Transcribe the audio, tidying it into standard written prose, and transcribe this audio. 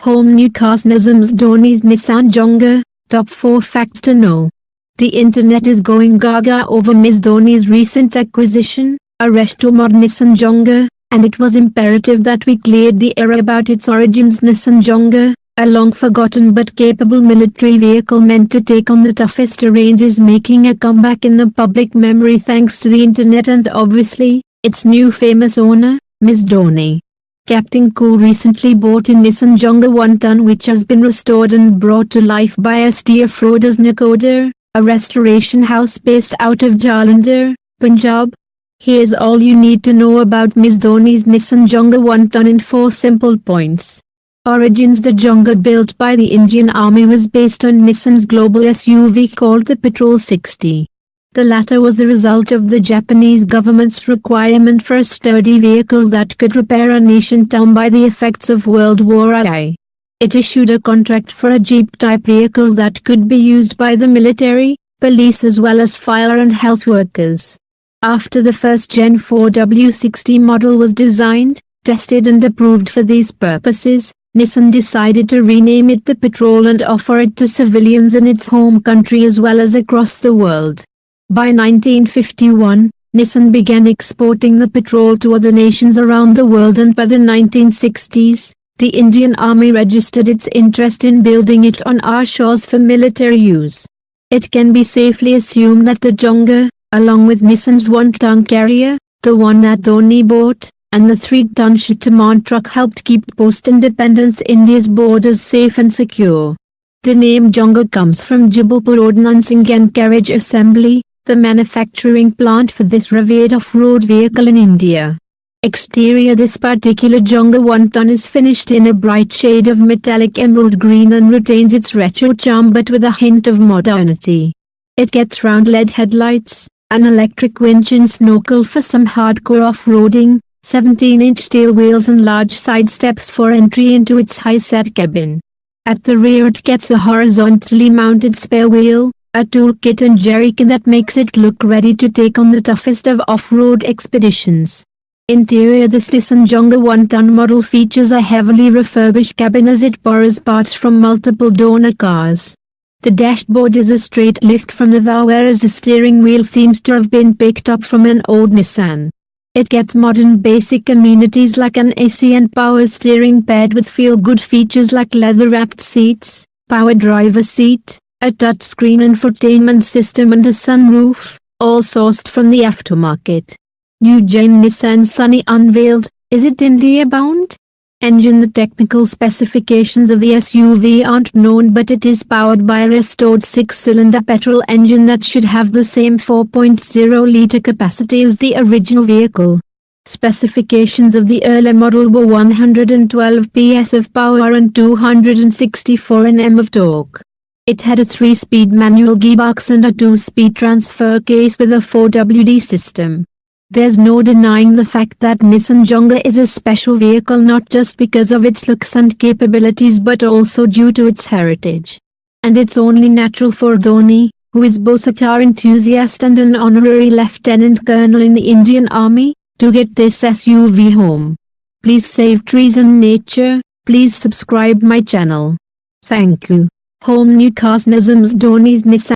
HomeNew CarsNewsMS Dhoni's Nissan Jonga, top 4 facts to know. The internet is going gaga over Ms. Dhoni's recent acquisition, a resto-mod Nissan Jonga, and it was imperative that we cleared the air about its origins. Nissan Jonga, a long-forgotten but capable military vehicle meant to take on the toughest terrains, is making a comeback in the public memory thanks to the internet and obviously, its new famous owner, Ms. Dhoni. Captain Cool recently bought a Nissan Jonga 1 ton which has been restored and brought to life by ST Afroda's Nakoder, a restoration house based out of Jalandhar, Punjab. Here's all you need to know about Ms. Dhoni's Nissan Jonga 1 ton in 4 simple points. Origins: the Jonga, built by the Indian Army, was based on Nissan's global SUV called the Patrol 60. The latter was the result of the Japanese government's requirement for a sturdy vehicle that could repair a nation torn by the effects of World War I. It issued a contract for a Jeep-type vehicle that could be used by the military, police as well as fire and health workers. After the first Gen 4 W60 model was designed, tested and approved for these purposes, Nissan decided to rename it the Patrol and offer it to civilians in its home country as well as across the world. By 1951, Nissan began exporting the Patrol to other nations around the world, and by the 1960s, the Indian Army registered its interest in building it on our shores for military use. It can be safely assumed that the Jonga, along with Nissan's 1-ton carrier, the one that Dhoni bought, and the 3-ton Shataman truck, helped keep post-independence India's borders safe and secure. The name Jonga comes from Jabalpur Ordnance and Carriage Assembly, the manufacturing plant for this revered off-road vehicle in India. Exterior: this particular Jonga 1 ton is finished in a bright shade of metallic emerald green and retains its retro charm but with a hint of modernity. It gets round LED headlights, an electric winch and snorkel for some hardcore off-roading, 17-inch steel wheels and large side steps for entry into its high-set cabin. At the rear it gets a horizontally mounted spare wheel, a toolkit and jerrycan that makes it look ready to take on the toughest of off-road expeditions. Interior: this Nissan Jonga 1 ton model features a heavily refurbished cabin as it borrows parts from multiple donor cars. The dashboard is a straight lift from the VAR, whereas the steering wheel seems to have been picked up from an old Nissan. It gets modern basic amenities like an AC and power steering paired with feel-good features like leather-wrapped seats, power driver seat, a touchscreen infotainment system and a sunroof, all sourced from the aftermarket. New Gen Nissan Sunny unveiled. Is it India bound? Engine: the technical specifications of the SUV aren't known, but it is powered by a restored 6-cylinder petrol engine that should have the same 4.0-liter capacity as the original vehicle. Specifications of the earlier model were 112 PS of power and 264 Nm of torque. It had a 3-speed manual gearbox and a 2-speed transfer case with a 4WD system. There's no denying the fact that Nissan Jonga is a special vehicle, not just because of its looks and capabilities but also due to its heritage. And it's only natural for Dhoni, who is both a car enthusiast and an honorary lieutenant colonel in the Indian Army, to get this SUV home. Please save trees and nature. Please subscribe my channel. Thank you. HomeNew CarsNewsMS Dhoni's Nissan